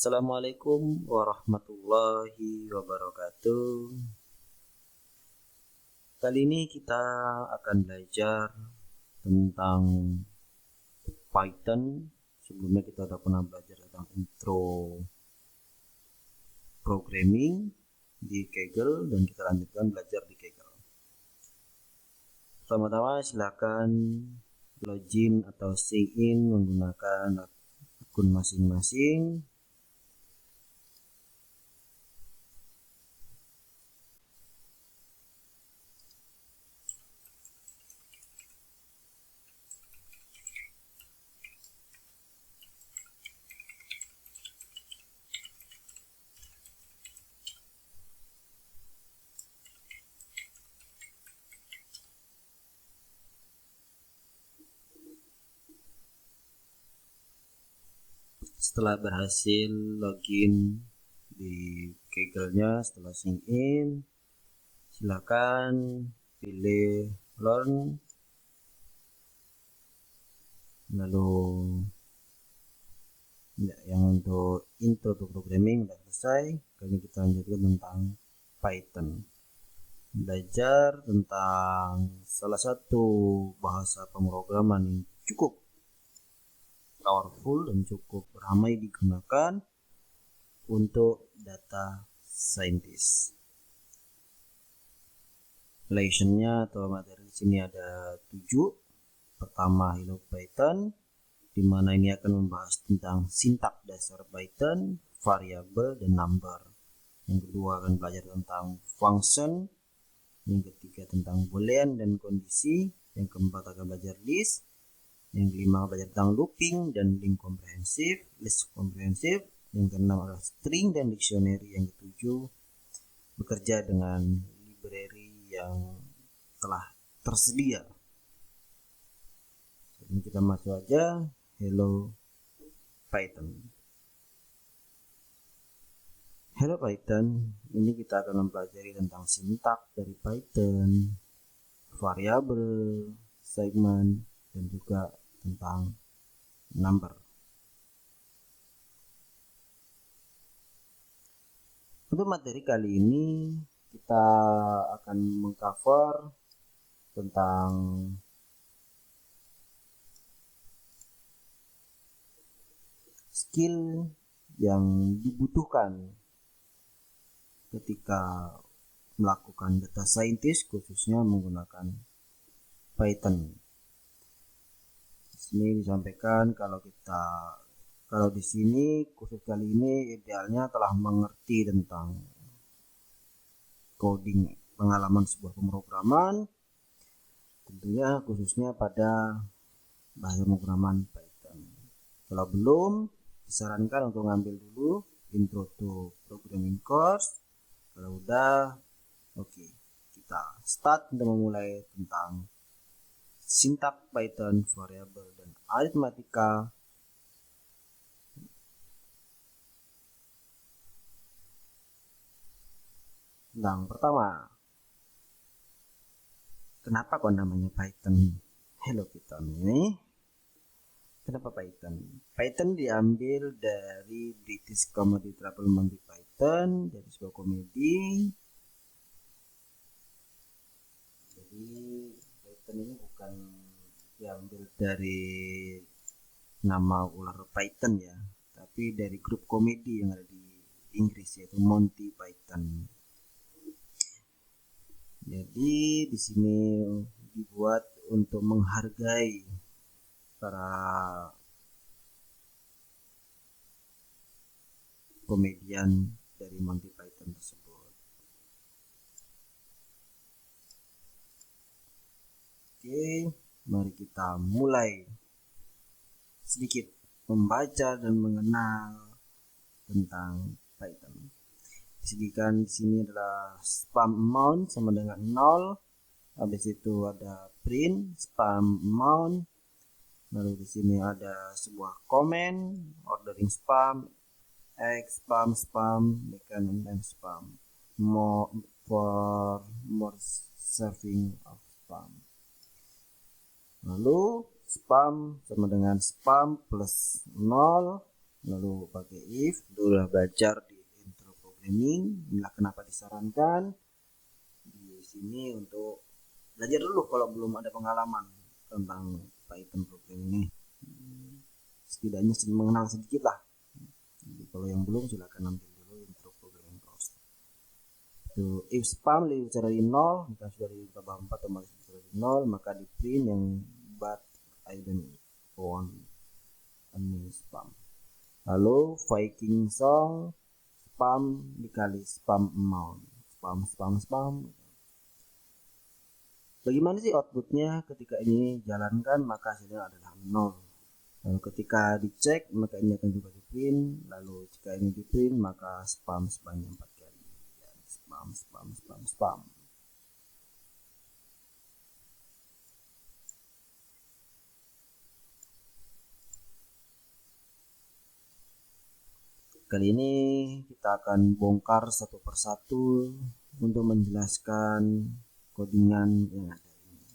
Assalamualaikum warahmatullahi wabarakatuh. Kali ini kita akan belajar tentang Python. Sebelumnya kita sudah pernah belajar tentang intro programming di Kaggle dan kita lanjutkan belajar di Kaggle. Pertama-tama silakan login atau sign in menggunakan akun masing-masing. Setelah berhasil login di Kaggle-nya, setelah sign in, silakan pilih learn, lalu yang untuk intro to programming sudah selesai. Kali ini kita lanjutkan tentang Python, belajar tentang salah satu bahasa pemrograman yang cukup powerful dan cukup ramai digunakan untuk data scientist. Lesson-nya atau materi di sini ada 7. Pertama, Hello Python, di mana ini akan membahas tentang sintak dasar Python, variabel, dan number. Yang kedua akan belajar tentang function. Yang ketiga tentang boolean dan kondisi. Yang keempat akan belajar list. Yang kelima belajar tentang looping dan list komprehensif. Yang keenam adalah string dan dictionary. Yang ketujuh bekerja dengan library yang telah tersedia. Ini kita masuk aja. Hello Python. Hello Python, ini kita akan mempelajari tentang sintak dari Python, variabel, segment, dan juga tentang number. Untuk materi kali ini kita akan mengcover tentang skill yang dibutuhkan ketika melakukan data scientist, khususnya menggunakan Python. Di sini disampaikan kalau di sini khusus kali ini idealnya telah mengerti tentang coding, pengalaman sebuah pemrograman, tentunya khususnya pada bahasa pemrograman Python. Kalau belum, disarankan untuk ngambil dulu intro to programming course. Kalau udah, oke, kita start untuk memulai tentang sintak Python, variabel, dan aritmatika. Yang pertama, kenapa kok namanya Python? Hello Python ini. Kenapa Python? Python diambil dari British Comedy Trouble Monty Python, dari sebuah komedi. Jadi Python ini bukan diambil dari nama ular Python ya, tapi dari grup komedi yang ada di Inggris yaitu Monty Python. Jadi di sini dibuat untuk menghargai para komedian dari Monty Python tersebut. Oke, mari kita mulai sedikit membaca dan mengenal tentang Python. Disediakan di sini adalah spam amount sama dengan 0. Habis itu ada print spam amount. Lalu di sini ada sebuah comment, ordering spam, X spam, makan dan spam. For more serving of spam. Lalu spam sama dengan spam plus 0. lalu pakai if. Udah belajar di intro programming. Inilah kenapa disarankan di sini untuk belajar dulu kalau belum ada pengalaman tentang Python programming ini. Setidaknya mengenal sedikit lah. Jadi kalau yang belum silakan ambil dulu intro programming course. Itu if spam lebih besar dari 0, jika sudah ditambah 4 otomatis besar dari 0, maka di print yang but I don't want any spam. Lalu Viking song spam dikali spam amount, spam. Bagaimana sih outputnya ketika ini jalankan? Maka hasilnya adalah 0. Lalu ketika dicek maka ini akan juga di print. Lalu jika ini di print maka spam sebanyak 4 kali. Spam. Kali ini kita akan bongkar satu persatu untuk menjelaskan codingan yang ada ini.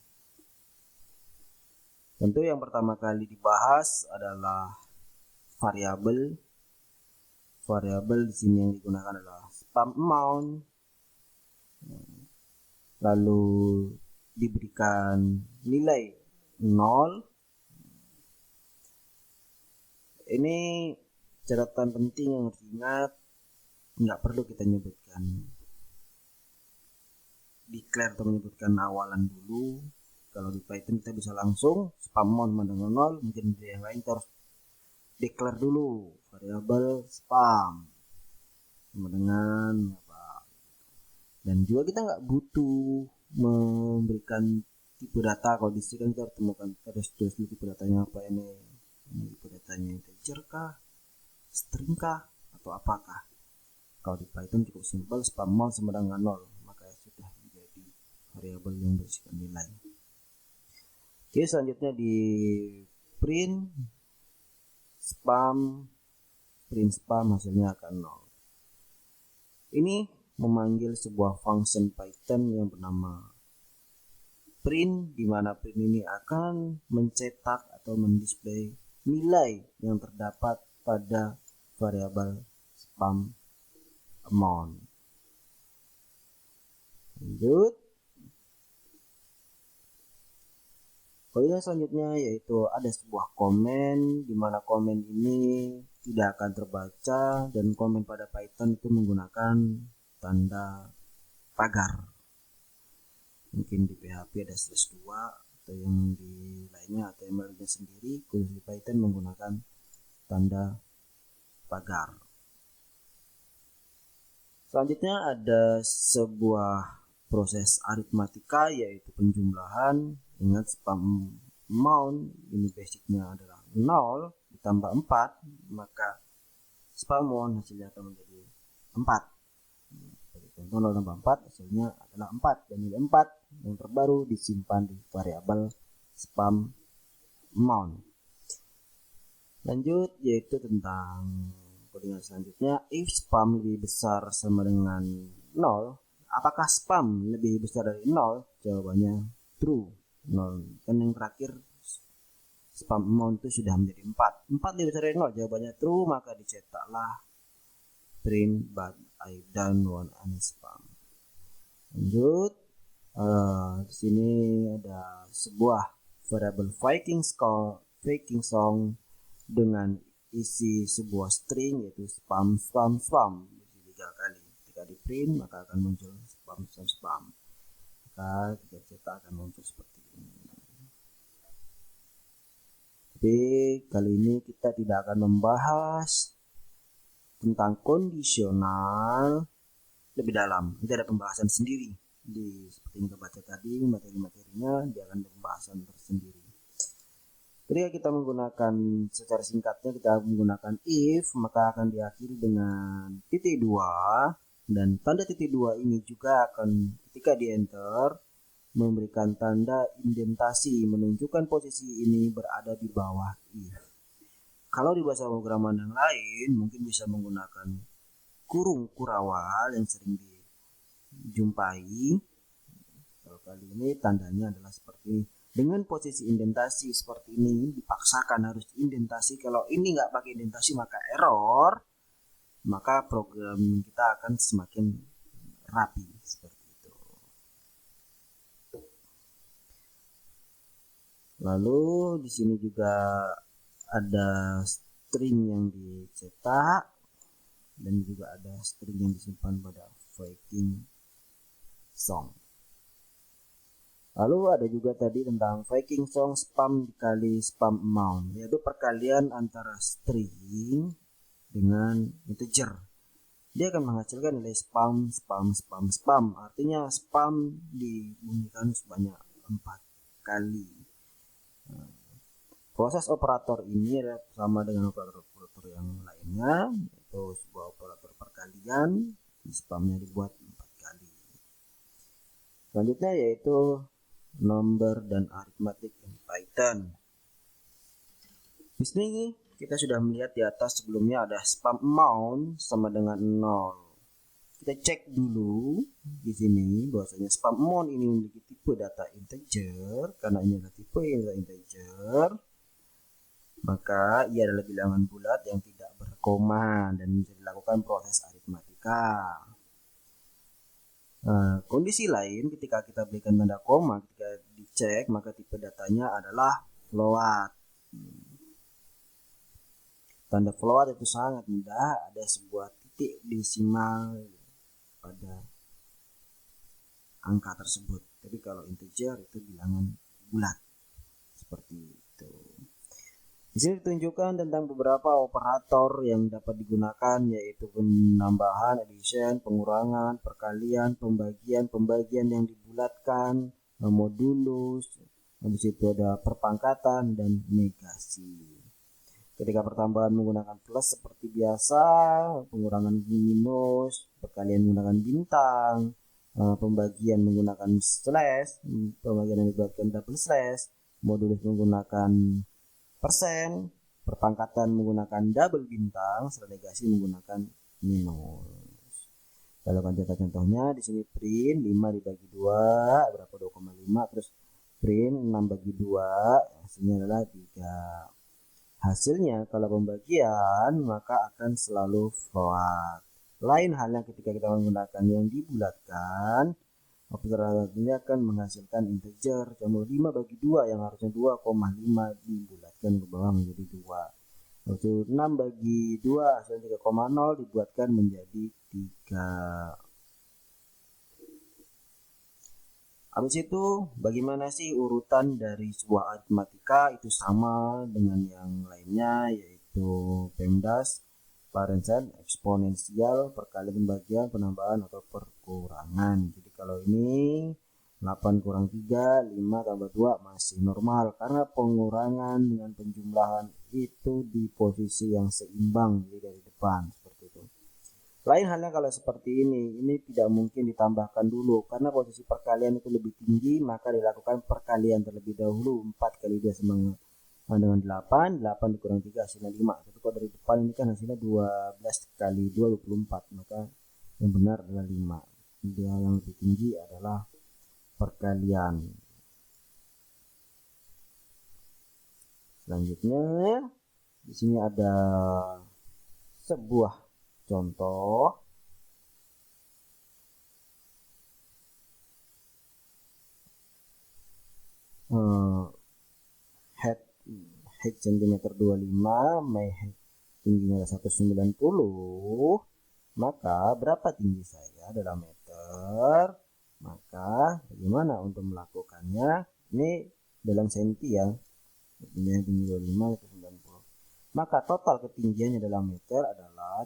Tentu yang pertama kali dibahas adalah variabel. Variabel di sini yang digunakan adalah spam amount. Lalu diberikan nilai 0. Ini catatan penting yang harus diingat, nggak perlu kita nyebutkan declare atau menyebutkan awalan dulu. Kalau di Python kita bisa langsung spam amount sama dengan 0, mungkin di yang lain kita harus declare dulu variabel spam sama dengan apa. Dan juga kita nggak butuh memberikan tipe data. Kalau di sini kan kita harus temukan, harus tulis tipe datanya apa ini tipe datanya integer kah, string kah, atau apakah. Kalau di Python cukup simpel, spam amount sama dengan 0, maka sudah menjadi variabel yang berisikan nilai. Oke, selanjutnya di print spam hasilnya akan 0. Ini memanggil sebuah function Python yang bernama print, di mana print ini akan mencetak atau mendisplay nilai yang terdapat pada variabel spam amount. Lanjut. Kemudian selanjutnya yaitu ada sebuah komen, di mana komen ini tidak akan terbaca, dan komen pada Python itu menggunakan tanda pagar. Mungkin di PHP ada /2 atau yang di lainnya atau HTML-nya sendiri, khusus di Python menggunakan tanda pagar. Selanjutnya ada sebuah proses aritmatika yaitu penjumlahan. Ingat spam amount ini basicnya adalah 0 ditambah 4, maka spam amount hasilnya akan menjadi 4. Jadi contoh 0 tambah 4 hasilnya adalah 4, dan nilai 4 yang terbaru disimpan di variabel spam amount. Lanjut yaitu tentang codingan selanjutnya, if spam lebih besar sama dengan 0, apakah spam lebih besar dari 0? Jawabannya true. 0. Kan yang terakhir spam amount itu sudah menjadi 4 lebih besar dari 0, jawabannya true, maka dicetaklah print but I don't want any spam. Lanjut, di sini ada sebuah variabel Viking song dengan isi sebuah string yaitu spam berisi 3 kali. Ketika di print maka akan muncul spam. Maka ketika cetak akan muncul seperti ini. Tapi kali ini kita tidak akan membahas tentang kondisional lebih dalam. Ini ada pembahasan sendiri. Seperti yang kita baca tadi, materi-materinya dia akan ada pembahasan tersendiri. Ketika kita menggunakan secara singkatnya kita menggunakan if, maka akan diakhiri dengan titik 2, dan tanda titik 2 ini juga akan ketika di enter memberikan tanda indentasi menunjukkan posisi ini berada di bawah if. Kalau di bahasa pemrograman yang lain mungkin bisa menggunakan kurung kurawal yang sering dijumpai. Kalau kali ini tandanya adalah seperti Dengan posisi indentasi seperti ini dipaksakan harus indentasi. Kalau ini nggak pakai indentasi maka error, maka program kita akan semakin rapi seperti itu. Lalu di sini juga ada string yang dicetak dan juga ada string yang disimpan pada Viking song. Lalu ada juga tadi tentang Viking song spam dikali spam amount, yaitu perkalian antara string dengan integer. Dia akan menghasilkan nilai spam. Artinya spam dibunyikan sebanyak 4 kali. Proses operator ini sama dengan operator yang lainnya, yaitu sebuah operator perkalian, spamnya dibuat 4 kali. Selanjutnya yaitu number dan arithmetic in Python. Di sini kita sudah melihat di atas sebelumnya ada spam amount sama dengan 0. Kita cek dulu di sini bahwasanya spam amount ini memiliki tipe data integer. Karena ini adalah tipe data integer, maka ia adalah bilangan bulat yang tidak berkoma dan bisa dilakukan proses aritmatika. Kondisi lain ketika kita berikan tanda koma, ketika dicek maka tipe datanya adalah float. Tanda float itu sangat mudah, ada sebuah titik desimal pada angka tersebut. Tapi kalau integer itu bilangan bulat seperti itu. Di sini ditunjukkan tentang beberapa operator yang dapat digunakan, yaitu penambahan, addition, pengurangan, perkalian, pembagian yang dibulatkan, modulus, habis itu ada perpangkatan dan negasi. Ketika pertambahan menggunakan plus seperti biasa, pengurangan minus, perkalian menggunakan bintang, pembagian menggunakan slash, pembagian yang dibuatkan double slash, modulus menggunakan persen, perpangkatan menggunakan double bintang, negasi menggunakan minus. Lalu contoh-contohnya di sini print 5 dibagi 2 berapa 2,5, terus print 6 bagi 2 hasilnya adalah 3. Hasilnya kalau pembagian maka akan selalu float. Lain halnya ketika kita menggunakan yang dibulatkan, operator ini akan menghasilkan integer. Contoh 5 bagi 2 yang harusnya 2,5 dibulatkan ke bawah menjadi 2. Lalu 6 bagi 2 hasilnya 3,0 dibuatkan menjadi 3. Habis itu bagaimana sih urutan dari sebuah aritmatika? Itu sama dengan yang lainnya, yaitu PEMDAS, parensen, eksponensial, perkalian, pembagian, penambahan atau perkurangan. Jadi kalau ini 8 kurang 3, 5 tambah 2 masih normal karena pengurangan dengan penjumlahan itu di posisi yang seimbang, jadi dari depan seperti itu. Lain halnya kalau seperti ini tidak mungkin ditambahkan dulu karena posisi perkalian itu lebih tinggi, maka dilakukan perkalian terlebih dahulu. 4 kali 2 sama dengan 8, 8 dikurang 3 hasilnya 5. Tapi kalau dari depan ini kan hasilnya 12 kali 2 24, maka yang benar adalah 5. Dia yang lebih tinggi adalah perkalian. Selanjutnya di sini ada sebuah contoh height cm 25, my height tingginya 190, maka berapa tinggi saya dalam meter? Maka bagaimana untuk melakukannya? Ini dalam senti ya, ini tinggi 25 itu 90. Maka total ketinggiannya dalam meter adalah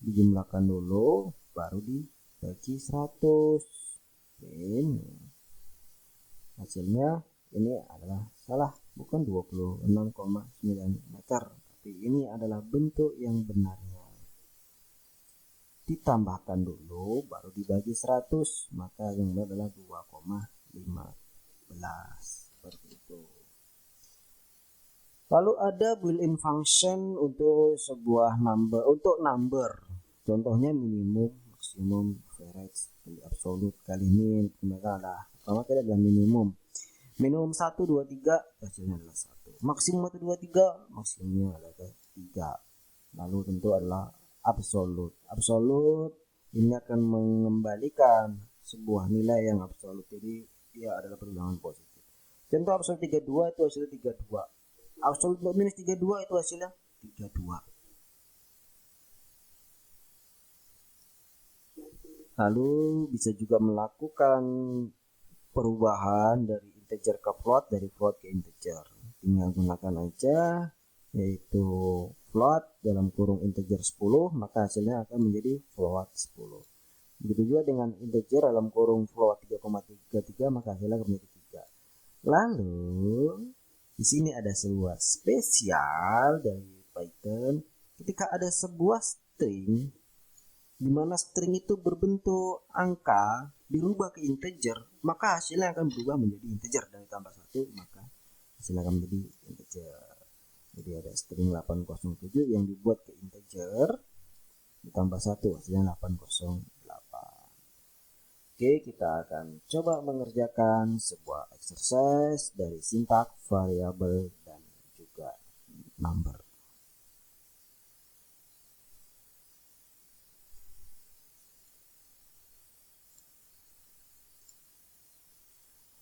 dijumlahkan dulu baru dibagi 100. Ini hasilnya ini adalah salah, bukan 26,9 meter, tapi ini adalah bentuk yang benarnya. Ditambahkan dulu baru dibagi 100, maka yang benar adalah 2,15 seperti itu. Lalu ada built-in function untuk sebuah number, contohnya minimum, maksimum, average, absolute. Kali ini mereka adalah pertama kita adalah minimum. Minimum 1, 2, 3 hasilnya adalah 1. Maksimum 1, 2, 3 maksimumnya adalah 3. Lalu tentu adalah absolute. Absolute ini akan mengembalikan sebuah nilai yang absolut, jadi dia adalah perulangan positif. Contoh absolut 32 itu hasilnya 32. Absolut minus 32 itu hasilnya 32. Lalu bisa juga melakukan perubahan dari integer ke float, dari float ke integer. Tinggal gunakan aja, yaitu float dalam kurung integer 10, maka hasilnya akan menjadi float 10. Begitu juga dengan integer dalam kurung float 3,33, maka hasilnya akan menjadi 3. Lalu di sini ada sebuah spesial dari Python. Ketika ada sebuah string di mana string itu berbentuk angka dirubah ke integer, maka hasilnya akan berubah menjadi integer, dan ditambah 1 maka hasilnya akan menjadi integer. Jadi ada string 807 yang dibuat ke integer ditambah 1 hasilnya 808. Oke, kita akan coba mengerjakan sebuah exercise dari sintak, variabel, dan juga number.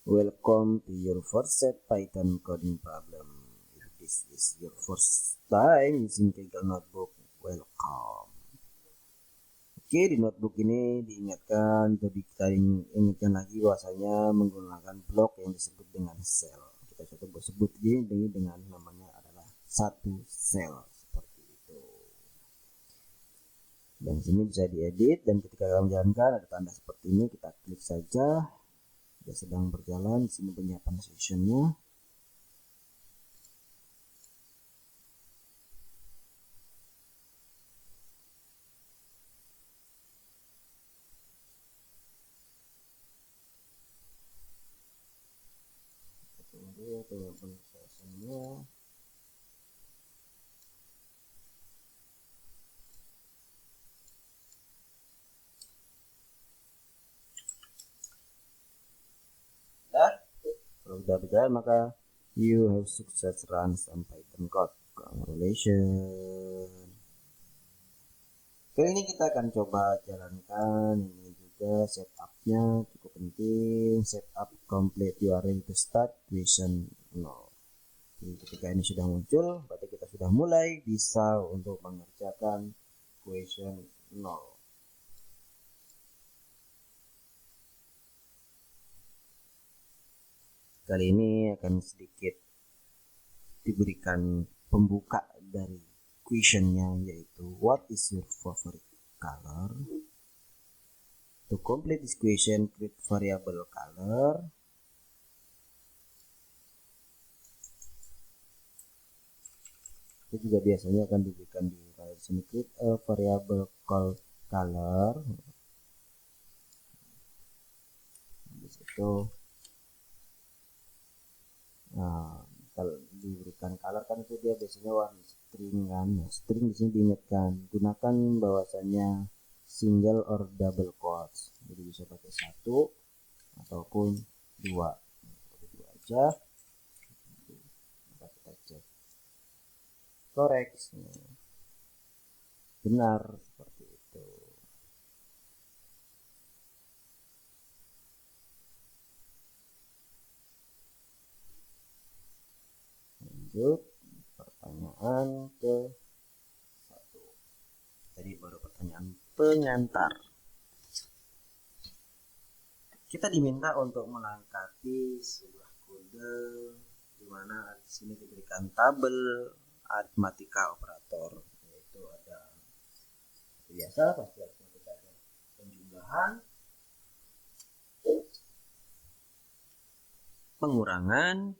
Welcome to your first set Python coding problem. If this is your first time using Kaggle Notebook, welcome. Oke, di notebook ini diingatkan, jadi kita ingatkan lagi bahwasanya menggunakan blok yang disebut dengan cell. Kita coba sebut ini dengan namanya adalah satu cell, seperti itu. Dan sini bisa diedit, dan ketika kita menjalankan ada tanda seperti ini, kita klik saja. Dia sedang berjalan. Di sini penyiapan sessionnya. Tunggu ya penyiapan sessionnya. Kalau sudah berjalan, maka you have success run some Python code. Congratulations. Kali ini kita akan coba jalankan ini juga. Setupnya cukup penting. Setup complete URL to start question 0. Jadi ketika ini sudah muncul, berarti kita sudah mulai bisa untuk mengerjakan question 0. Kali ini akan sedikit diberikan pembuka dari questionnya, yaitu what is your favorite color? To complete this question, create variable color. Itu juga biasanya akan diberikan di sini, create a variable called color. Di situ kalau diberikan color kan itu dia biasanya warna string kan. String di sini diingatkan gunakan bahwasanya single or double quotes, jadi bisa pakai 1 ataupun 2. Itu aja. Maka kita cek correct, benar, seperti itu. Lanjut pertanyaan ke 1. Tadi baru pertanyaan pengantar. Kita diminta untuk melengkapi sebuah kode di mana di sini diberikan tabel aritmatika operator, yaitu ada biasa pasti aritmatika, ada penjumlahan, pengurangan,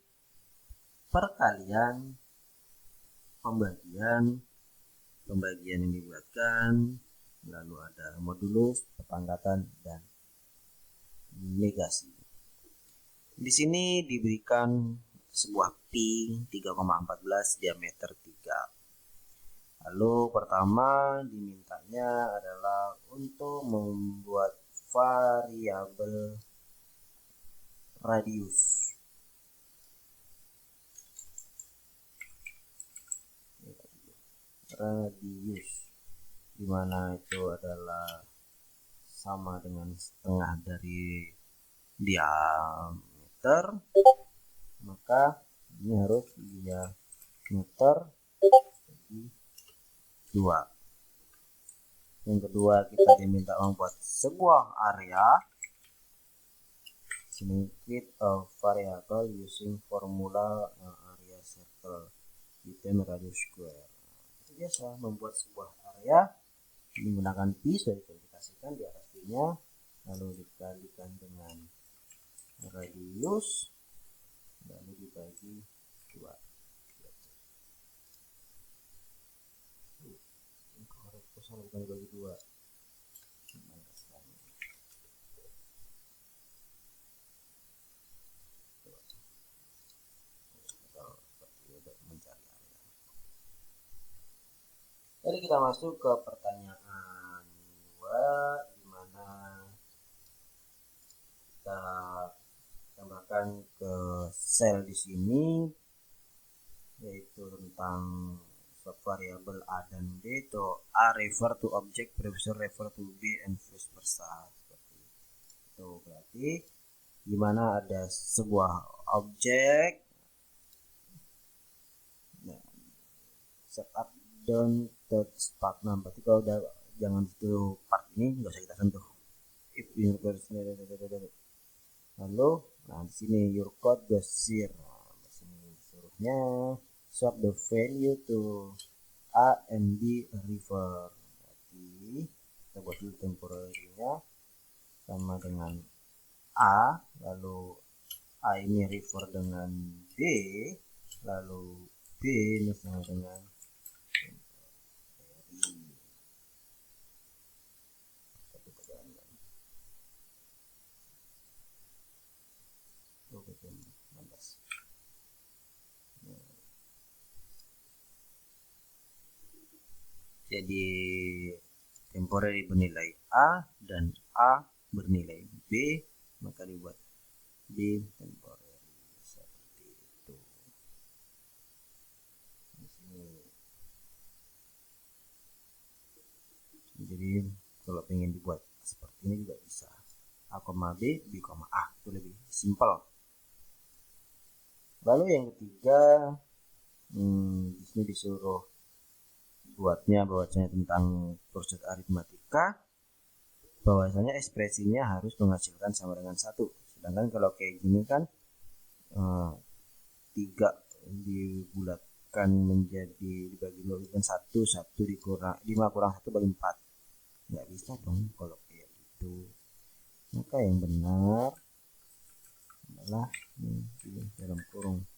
perkalian, pembagian yang dibuatkan, lalu ada modulus, perpangkatan, dan negasi. Di sini diberikan sebuah pi 3,14 diameter 3. Lalu pertama dimintanya adalah untuk membuat variabel radius. Dimana itu adalah sama dengan setengah dari diameter, maka ini harus diameter bagi 2. Yang kedua, kita diminta membuat sebuah area. Sini create a variable using formula area circle within radius square. Itu biasa membuat sebuah area menggunakan pi, sudah diklasifikasikan di atas pi-nya, lalu dikalikan dengan radius, lalu dibagi 2. Bukan dibagi 2. Jadi kita masuk ke pertanyaan 2, di mana kita tambahkan ke sel di sini, yaitu tentang variabel A dan B, itu A refer to object, previous refer to B, and vice versa. Seperti itu. Berarti gimana ada sebuah objek, setup don't touch part. Nah, berarti kalau udah jangan itu part ini nggak usah kita sentuh. If your lalu, nah di sini your code goes here. Nah, di sini suruhnya swap the value to A and B refer. Berarti kita buat dulu temporary-nya sama dengan A, lalu A ini refer dengan B, lalu B ini sama dengan jadi temporary bernilai A dan A bernilai B, maka dibuat B temporary seperti itu. Di sini. Jadi kalau pengen dibuat seperti ini juga bisa. A, B, B, A, itu lebih simpel. Lalu yang ketiga, di sini disuruh buatnya bahwasanya tentang proses aritmatika, bahwasanya ekspresinya harus menghasilkan sama dengan 1. Sedangkan kalau kayak gini kan 3 dibulatkan menjadi dibagi 2 kan 1 dikurang 5 kurang 1 bagi 4. Nggak bisa dong kalau kayak gitu. Maka yang benar adalah ini dalam kurung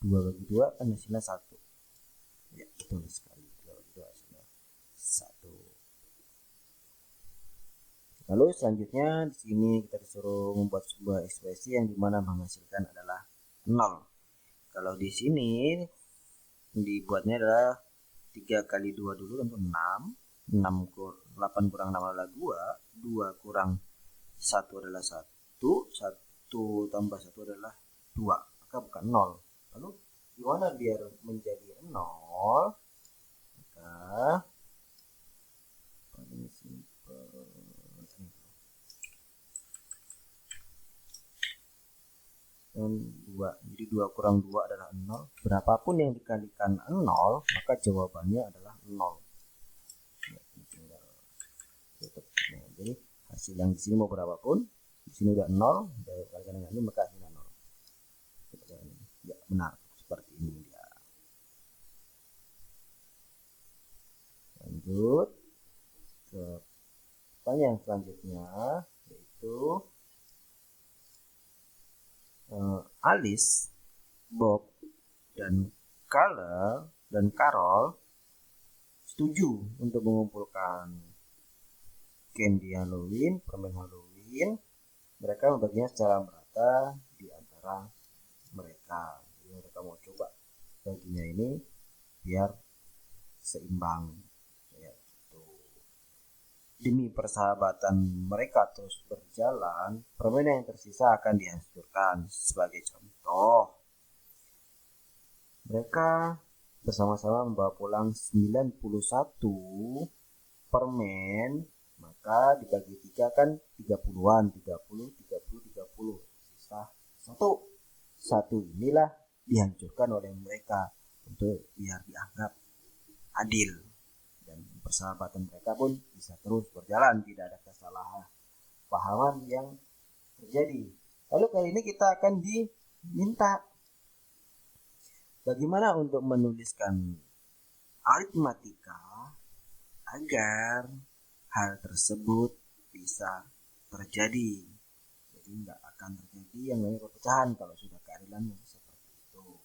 2 bagi 2 kan hasilnya 1. Ya, betul sekali. 2 bagi 2 hasilnya 1. Lalu selanjutnya di sini kita disuruh membuat sebuah ekspresi yang dimana menghasilkan adalah 0. Kalau di sini dibuatnya adalah 3 kali 2 dulu tentu 6. 8 kurang 6 adalah 2. 2 kurang 1 adalah 1. 1 tambah 1 adalah 2. Maka bukan 0. Lalu gimana biar menjadi 0? Maka paling simpel. Dan 2. Jadi 2 kurang 2 adalah 0. Berapapun yang dikalikan 0, maka jawabannya adalah 0. Ya, tinggal tutup. Nah, jadi hasil yang di sini mau berapapun, di sini udah 0, dari kalikan dengan ini maka hasilnya 0. Ya, benar. Seperti ini dia. Lanjut ke pertanyaan selanjutnya, yaitu Alice, Bob, dan Carol setuju untuk mengumpulkan candy Halloween, permen Halloween. Mereka membaginya secara merata di antara mereka. Jadi mereka mau coba baginya ini biar seimbang. Ya, gitu. Demi persahabatan mereka terus berjalan, permainan yang tersisa akan dihancurkan. Sebagai contoh, mereka bersama-sama membawa pulang 91 permen, maka dibagi 3 kan 30-an, 30, 30, 30. Sisa satu inilah dihancurkan oleh mereka untuk biar dianggap adil, dan persahabatan mereka pun bisa terus berjalan, tidak ada kesalahpahaman yang terjadi. Lalu kali ini kita akan diminta bagaimana untuk menuliskan aritmatika agar hal tersebut bisa terjadi. Jadi nggak akan terjadi yang namanya perpecahan kalau sudah keadilan seperti itu.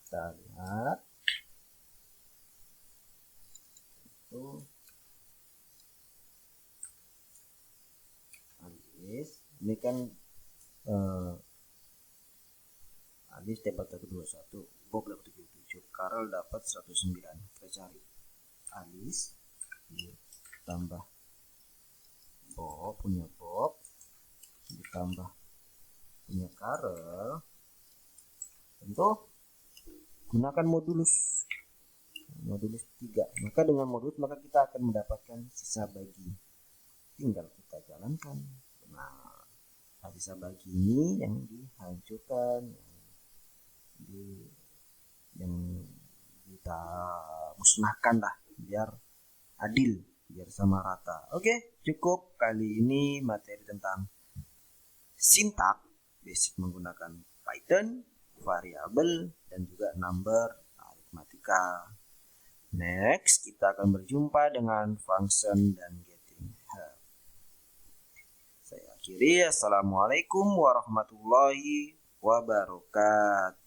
Kita lihat itu Alis. Ini kan Alis dapat 121, Bob dapat 77, Karel dapat 109. Kita cari Alis ditambah Bob ditambah punya Karel, tentu gunakan modulus 3. Maka dengan modulus maka kita akan mendapatkan sisa bagi, tinggal kita jalankan. Nah, sisa bagi ini yang dihancurkan, yang kita musnahkan lah, biar adil, biar sama rata. Oke, cukup kali ini materi tentang sintak basic menggunakan Python, variabel, dan juga number aritmatika. Next, kita akan berjumpa dengan function dan getting help. Saya akhiri. Assalamualaikum warahmatullahi wabarakatuh.